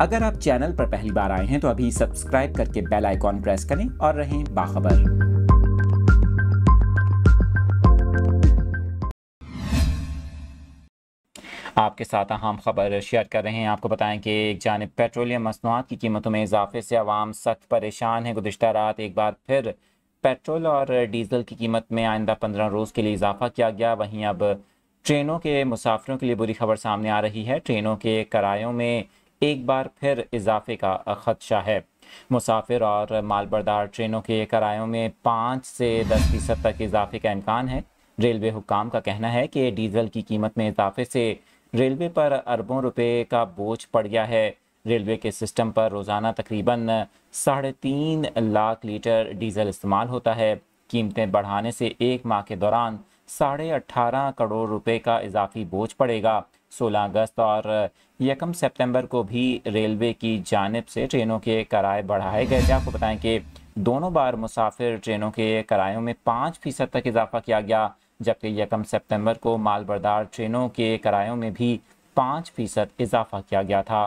अगर आप चैनल पर पहली बार आए हैं तो अभी सब्सक्राइब करके बेल आइकॉन प्रेस करें और रहें बाखबर। आपके साथ अहम खबर शेयर कर रहे हैं। आपको बताएं कि एक जानिब पेट्रोलियम मसनूआत की कीमतों में इजाफे से आवाम सख्त परेशान है। गुज़िश्ता रात एक बार फिर पेट्रोल और डीज़ल की कीमत में आइंदा 15 रोज़ के लिए इजाफा किया गया। वहीं अब ट्रेनों के मुसाफिरों के लिए बुरी खबर सामने आ रही है। ट्रेनों के किरायों में एक बार फिर इजाफे का खदशा है। मुसाफिर और मालबरदार ट्रेनों के किरायों में 5 से 10% तक इजाफे का इम्कान है। रेलवे हुक्काम का कहना है कि डीजल की कीमत में इजाफे से रेलवे पर अरबों रुपए का बोझ पड़ गया है। रेलवे के सिस्टम पर रोज़ाना तकरीबन 3.5 लाख लीटर डीजल इस्तेमाल होता है। कीमतें बढ़ाने से एक माह के दौरान 18.5 करोड़ रुपए का इजाफी बोझ पड़ेगा। 16 अगस्त और 1 सितंबर को भी रेलवे की जानिब से ट्रेनों के किराए बढ़ाए गए थे। आपको बताएं कि दोनों बार मुसाफिर ट्रेनों के किरायों में 5% तक इजाफा किया गया, जबकि 1 सितंबर को मालबरदार ट्रेनों के किरायों में भी 5% इजाफा किया गया था।